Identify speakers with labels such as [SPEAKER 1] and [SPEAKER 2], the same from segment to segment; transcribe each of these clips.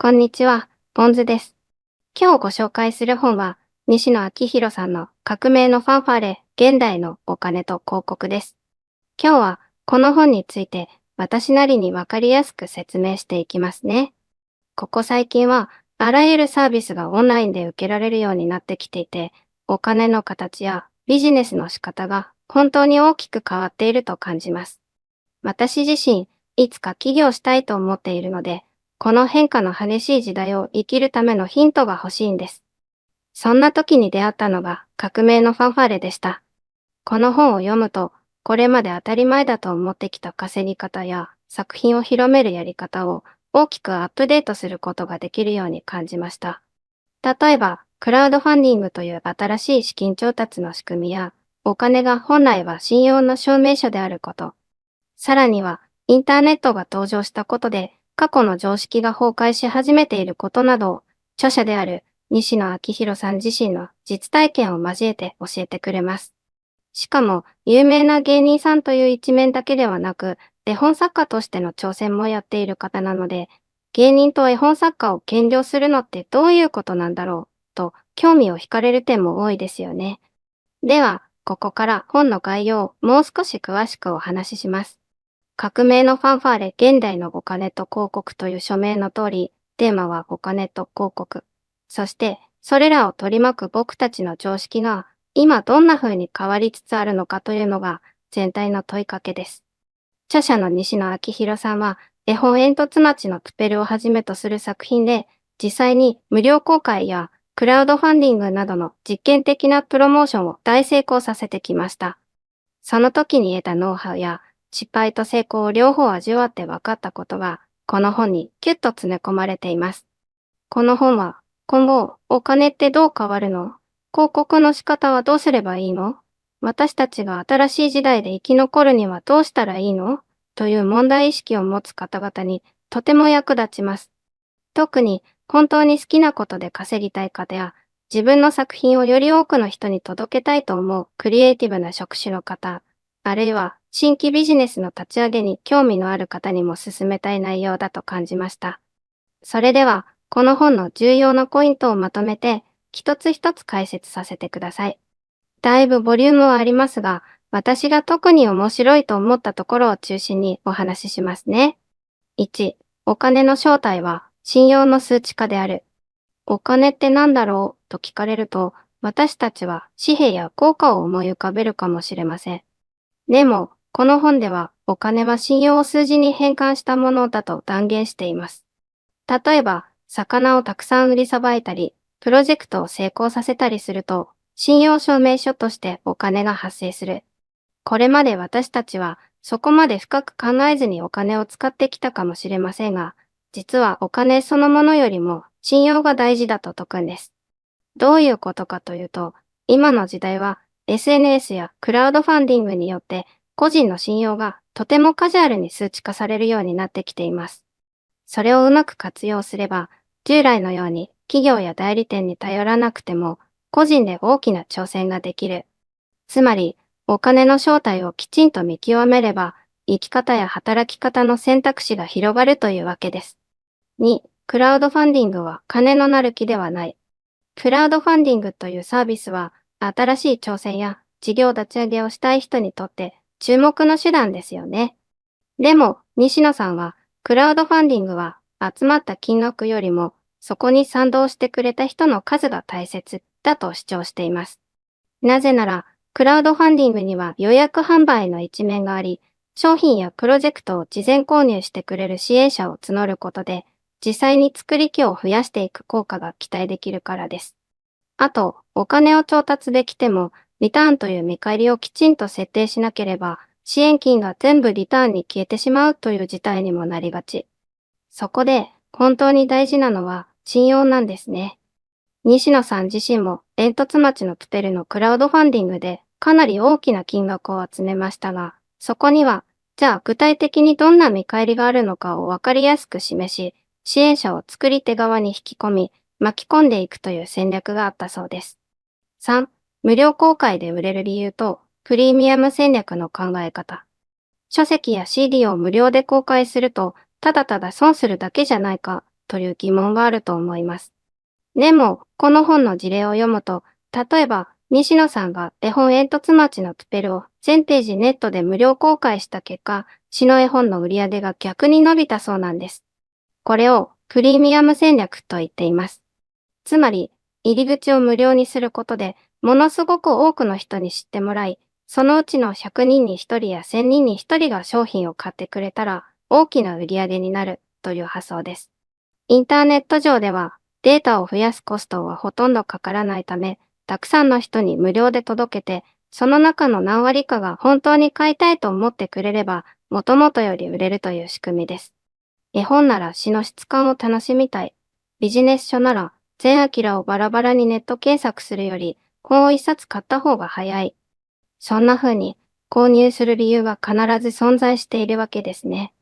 [SPEAKER 1] こんにちは、ポンズです。今日ご紹介する本は、西野昭弘さんの革命のファンファーレ、現代のお金と広告です。今日はこの本について私なりにわかりやすく説明していきますね。ここ最近は、あらゆるサービスがオンラインで受けられるようになってきていて、お金の形やビジネスの仕方が本当に大きく変わっていると感じます。私自身、いつか起業したいと思っているので、この変化の激しい時代を生きるためのヒントが欲しいんです。そんな時に出会ったのが革命のファンファーレでした。この本を読むと、これまで当たり前だと思ってきた稼ぎ方や作品を広めるやり方を大きくアップデートすることができるように感じました。例えば、クラウドファンディングという新しい資金調達の仕組みや、お金が本来は信用の証明書であること、さらには、インターネットが登場したことで、過去の常識が崩壊し始めていることなどを、著者である西野昭弘さん自身の実体験を交えて教えてくれます。しかも、有名な芸人さんという一面だけではなく、絵本作家としての挑戦もやっている方なので、芸人と絵本作家を兼業するのってどういうことなんだろう、と興味を惹かれる点も多いですよね。では、ここから本の概要をもう少し詳しくお話しします。革命のファンファーレ現代のお金と広告という書名の通り、テーマはお金と広告。そして、それらを取り巻く僕たちの常識が、今どんな風に変わりつつあるのかというのが、全体の問いかけです。著者の西野昭弘さんは、絵本煙突町のプペルをはじめとする作品で、実際に無料公開やクラウドファンディングなどの実験的なプロモーションを大成功させてきました。その時に得たノウハウや失敗と成功を両方味わって分かったことが、この本にキュッと詰め込まれています。この本は、今後、お金ってどう変わるの？広告の仕方はどうすればいいの？私たちが新しい時代で生き残るにはどうしたらいいの？という問題意識を持つ方々にとても役立ちます。特に本当に好きなことで稼ぎたい方や、自分の作品をより多くの人に届けたいと思うクリエイティブな職種の方、あるいは新規ビジネスの立ち上げに興味のある方にも進めたい内容だと感じました。それでは、この本の重要なポイントをまとめて、一つ一つ解説させてください。だいぶボリュームはありますが、私が特に面白いと思ったところを中心にお話ししますね。1、お金の正体は信用の数値化である。お金って何だろうと聞かれると、私たちは紙幣や硬貨を思い浮かべるかもしれません。でも、この本ではお金は信用を数字に変換したものだと断言しています。例えば、魚をたくさん売りさばいたり、プロジェクトを成功させたりすると、信用証明書としてお金が発生する。これまで私たちはそこまで深く考えずにお金を使ってきたかもしれませんが、実はお金そのものよりも信用が大事だと説くんです。どういうことかというと、今の時代は SNS やクラウドファンディングによって個人の信用がとてもカジュアルに数値化されるようになってきています。それをうまく活用すれば、従来のように企業や代理店に頼らなくても、個人で大きな挑戦ができる。つまり、お金の正体をきちんと見極めれば、生き方や働き方の選択肢が広がるというわけです。2、クラウドファンディングは金のなる木ではない。クラウドファンディングというサービスは、新しい挑戦や事業立ち上げをしたい人にとって注目の手段ですよね。でも、西野さんは、クラウドファンディングは集まった金額よりも、そこに賛同してくれた人の数が大切だと主張しています。なぜなら、クラウドファンディングには予約販売の一面があり、商品やプロジェクトを事前購入してくれる支援者を募ることで、実際に作り気を増やしていく効果が期待できるからです。あと、お金を調達できても、リターンという見返りをきちんと設定しなければ、支援金が全部リターンに消えてしまうという事態にもなりがち。そこで、本当に大事なのは信用なんですね。西野さん自身も煙突町のプペルのクラウドファンディングでかなり大きな金額を集めましたが、そこには、じゃあ具体的にどんな見返りがあるのかをわかりやすく示し、支援者を作り手側に引き込み、巻き込んでいくという戦略があったそうです。3、無料公開で売れる理由とプレミアム戦略の考え方。書籍や CD を無料で公開すると、ただただ損するだけじゃないかという疑問はあると思います。でも、この本の事例を読むと、例えば、西野さんが絵本煙突町のプペルを1000ページネットで無料公開した結果、詩の絵本の売り上げが逆に伸びたそうなんです。これをプレミアム戦略と言っています。つまり、入り口を無料にすることで、ものすごく多くの人に知ってもらい、そのうちの100人に1人や1000人に1人が商品を買ってくれたら、大きな売り上げになるという発想です。インターネット上では、データを増やすコストはほとんどかからないため、たくさんの人に無料で届けて、その中の何割かが本当に買いたいと思ってくれれば、もともとより売れるという仕組みです。絵本なら詩の質感を楽しみたい。ビジネス書なら全アキラをバラバラにネット検索するより本を一冊買った方が早い。そんな風に購入する理由は必ず存在しているわけですね。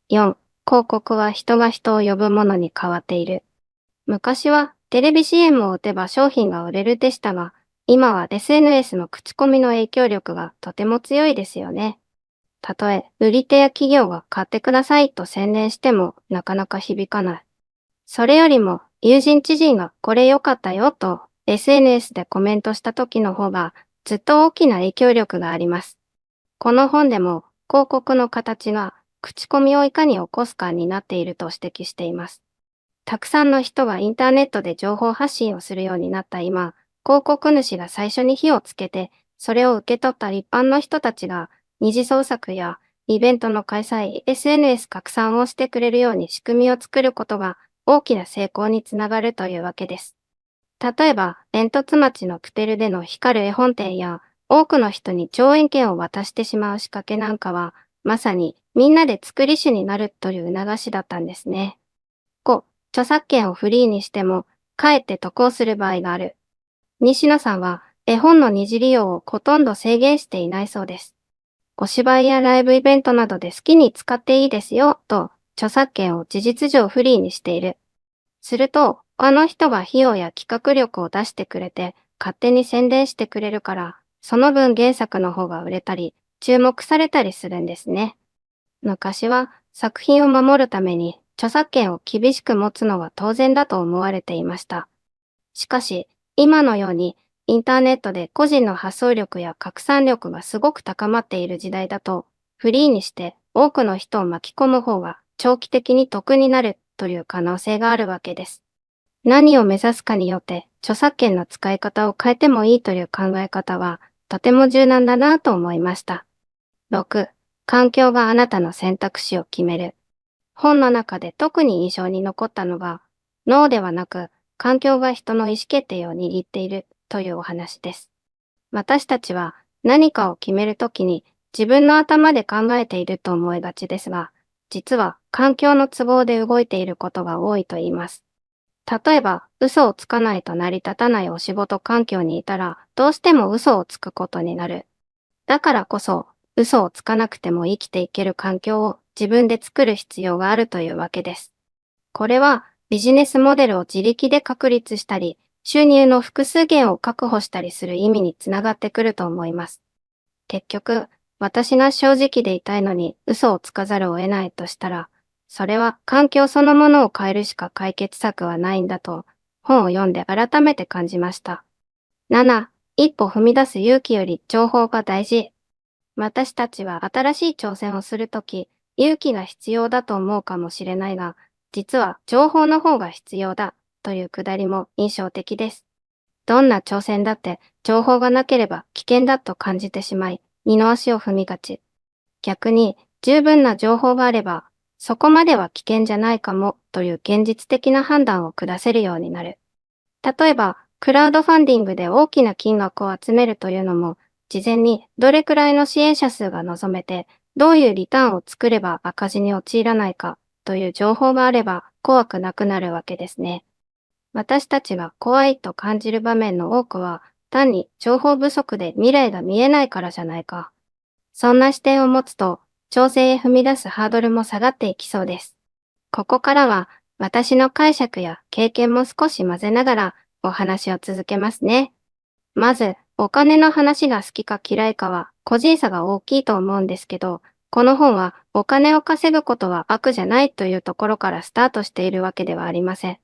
[SPEAKER 1] 4. 広告は人が人を呼ぶものに変わっている。昔はテレビ CM を打てば商品が売れるでしたが、今は SNS の口コミの影響力がとても強いですよね。たとえ売り手や企業が買ってくださいと宣伝してもなかなか響かない。それよりも友人知人がこれ良かったよと SNS でコメントした時の方がずっと大きな影響力があります。この本でも広告の形が口コミをいかに起こすかになっていると指摘しています。たくさんの人がインターネットで情報発信をするようになった今、広告主が最初に火をつけて、それを受け取った一般の人たちが二次創作やイベントの開催、SNS 拡散をしてくれるように仕組みを作ることが大きな成功につながるというわけです。例えば、煙突町のプテルでの光る絵本店や多くの人に上演券を渡してしまう仕掛けなんかは、まさにみんなで作り手になるという促しだったんですね。5、著作権をフリーにしても、かえって得をする場合がある。西野さんは絵本の二次利用をほとんど制限していないそうです。お芝居やライブイベントなどで好きに使っていいですよ、と著作権を事実上フリーにしている。すると、あの人が費用や企画力を出してくれて、勝手に宣伝してくれるから、その分原作の方が売れたり、注目されたりするんですね。昔は作品を守るために著作権を厳しく持つのは当然だと思われていました。しかし、今のようにインターネットで個人の発想力や拡散力がすごく高まっている時代だと、フリーにして多くの人を巻き込む方が長期的に得になるという可能性があるわけです。何を目指すかによって著作権の使い方を変えてもいいという考え方はとても柔軟だなと思いました。6. 環境があなたの選択肢を決める。本の中で特に印象に残ったのが、脳ではなく環境が人の意思決定を握っているというお話です。私たちは何かを決めるときに自分の頭で考えていると思いがちですが、実は環境の都合で動いていることが多いと言います。例えば、嘘をつかないと成り立たないお仕事環境にいたら、どうしても嘘をつくことになる。だからこそ、嘘をつかなくても生きていける環境を自分で作る必要があるというわけです。これはビジネスモデルを自力で確立したり、収入の複数源を確保したりする意味につながってくると思います。結局、私が正直でいたいのに嘘をつかざるを得ないとしたら、それは環境そのものを変えるしか解決策はないんだと、本を読んで改めて感じました。7、一歩踏み出す勇気より情報が大事。私たちは新しい挑戦をするとき、勇気が必要だと思うかもしれないが、実は情報の方が必要だというくだりも印象的です。どんな挑戦だって情報がなければ危険だと感じてしまい、二の足を踏みがち。逆に十分な情報があれば、そこまでは危険じゃないかもという現実的な判断を下せるようになる。例えば、クラウドファンディングで大きな金額を集めるというのも、事前にどれくらいの支援者数が望めて、どういうリターンを作れば赤字に陥らないかという情報があれば怖くなくなるわけですね。私たちが怖いと感じる場面の多くは、単に情報不足で未来が見えないからじゃないか。そんな視点を持つと、挑戦へ踏み出すハードルも下がっていきそうです。ここからは、私の解釈や経験も少し混ぜながらお話を続けますね。まず、お金の話が好きか嫌いかは個人差が大きいと思うんですけど、この本はお金を稼ぐことは悪じゃないというところからスタートしているわけではありません。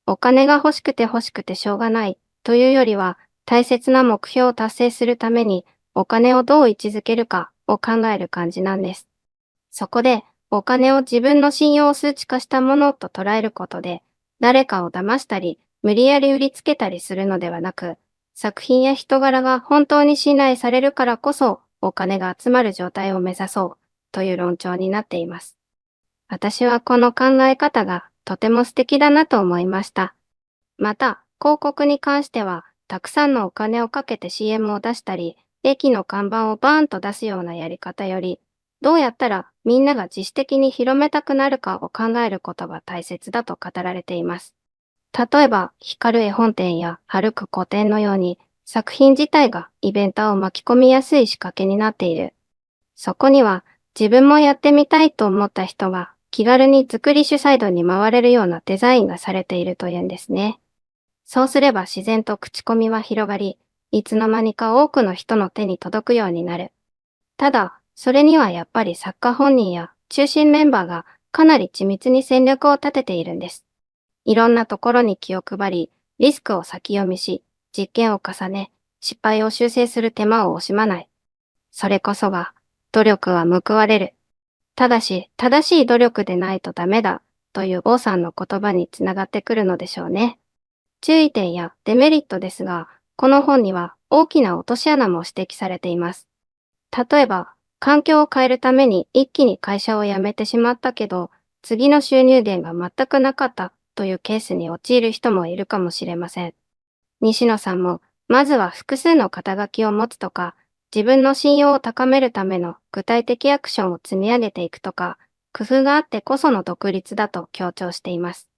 [SPEAKER 1] お金が欲しくてしょうがないというよりは、大切な目標を達成するためにお金をどう位置づけるかを考える感じなんです。そこで、お金を自分の信用を数値化したものと捉えることで、誰かを騙したり、無理やり売りつけたりするのではなく、作品や人柄が本当に信頼されるからこそ、お金が集まる状態を目指そうという論調になっています。私はこの考え方がとても素敵だなと思いました。また、広告に関しては、たくさんのお金をかけて CM を出したり、駅の看板をバーンと出すようなやり方より、どうやったらみんなが自主的に広めたくなるかを考えることが大切だと語られています。例えば、光る絵本店や歩く古典のように、作品自体がイベンターを巻き込みやすい仕掛けになっている。そこには、自分もやってみたいと思った人が気軽に作り主サイドに回れるようなデザインがされているというんですね。そうすれば自然と口コミは広がり、いつの間にか多くの人の手に届くようになる。ただ、それにはやっぱり作家本人や中心メンバーがかなり緻密に戦略を立てているんです。いろんなところに気を配り、リスクを先読みし、実験を重ね、失敗を修正する手間を惜しまない。それこそが、努力は報われる。ただし、正しい努力でないとダメだ、という王さんの言葉につながってくるのでしょうね。注意点やデメリットですが、この本には大きな落とし穴も指摘されています。例えば、環境を変えるために一気に会社を辞めてしまったけど、次の収入源が全くなかったというケースに陥る人もいるかもしれません。西野さんも、まずは複数の肩書きを持つとか、自分の信用を高めるための具体的アクションを積み上げていくとか、工夫があってこその独立だと強調しています。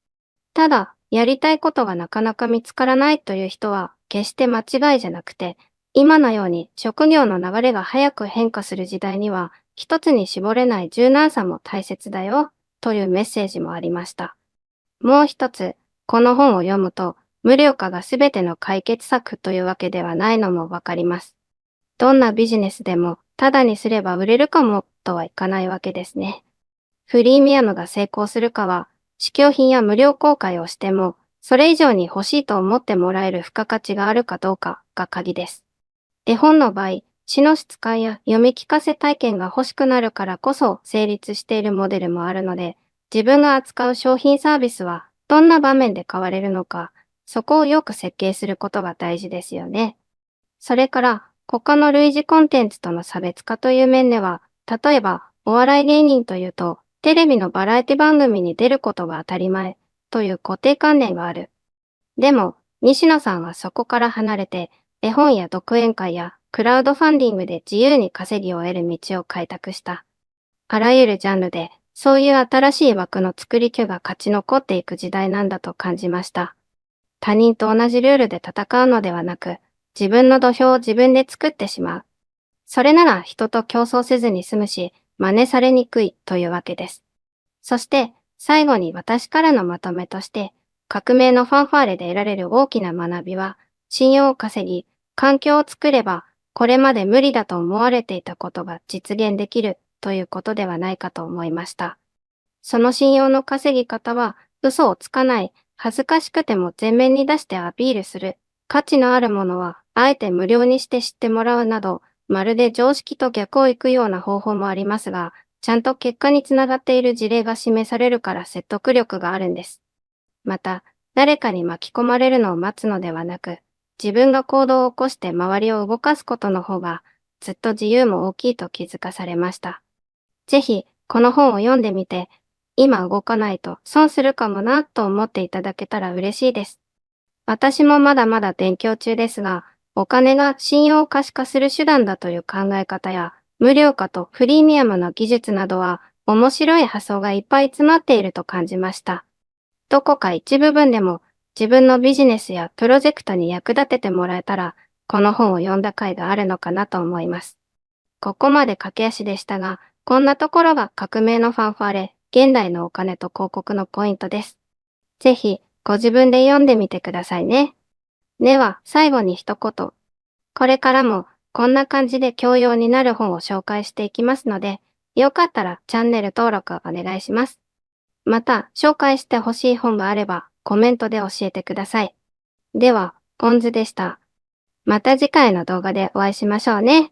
[SPEAKER 1] ただ、やりたいことがなかなか見つからないという人は、決して間違いじゃなくて、今のように職業の流れが早く変化する時代には、一つに絞れない柔軟さも大切だよ、というメッセージもありました。もう一つ、この本を読むと、無料化が全ての解決策というわけではないのもわかります。どんなビジネスでも、ただにすれば売れるかも、とはいかないわけですね。フリーミアムが成功するかは、試供品や無料公開をしても、それ以上に欲しいと思ってもらえる付加価値があるかどうかが鍵です。絵本の場合、詩の質感や読み聞かせ体験が欲しくなるからこそ成立しているモデルもあるので、自分が扱う商品サービスはどんな場面で買われるのか、そこをよく設計することが大事ですよね。それから、他の類似コンテンツとの差別化という面では、例えば、お笑い芸人というと、テレビのバラエティ番組に出ることが当たり前という固定観念がある。でも、西野さんはそこから離れて、絵本や独演会やクラウドファンディングで自由に稼ぎを得る道を開拓した。あらゆるジャンルで、そういう新しい枠の作り手が勝ち残っていく時代なんだと感じました。他人と同じルールで戦うのではなく、自分の土俵を自分で作ってしまう。それなら人と競争せずに済むし、真似されにくいというわけです。そして、最後に私からのまとめとして、革命のファンファーレで得られる大きな学びは、信用を稼ぎ、環境を作れば、これまで無理だと思われていたことが実現できるということではないかと思いました。その信用の稼ぎ方は、嘘をつかない、恥ずかしくても前面に出してアピールする、価値のあるものは、あえて無料にして知ってもらうなど、まるで常識と逆を行くような方法もありますが、ちゃんと結果につながっている事例が示されるから説得力があるんです。また、誰かに巻き込まれるのを待つのではなく、自分が行動を起こして周りを動かすことの方が、ずっと自由も大きいと気づかされました。ぜひ、この本を読んでみて、今動かないと損するかもなと思っていただけたら嬉しいです。私もまだまだ勉強中ですが、お金が信用を可視化する手段だという考え方や、無料化とフリーミアムの技術などは、面白い発想がいっぱい詰まっていると感じました。どこか一部分でも自分のビジネスやプロジェクトに役立ててもらえたら、この本を読んだ甲斐があるのかなと思います。ここまで駆け足でしたが、こんなところが革命のファンファーレ、現代のお金と広告のポイントです。ぜひ、ご自分で読んでみてくださいね。では、最後に一言。これからも、こんな感じで教養になる本を紹介していきますので、よかったらチャンネル登録お願いします。また、紹介してほしい本があればコメントで教えてください。では、ポンズでした。また次回の動画でお会いしましょうね。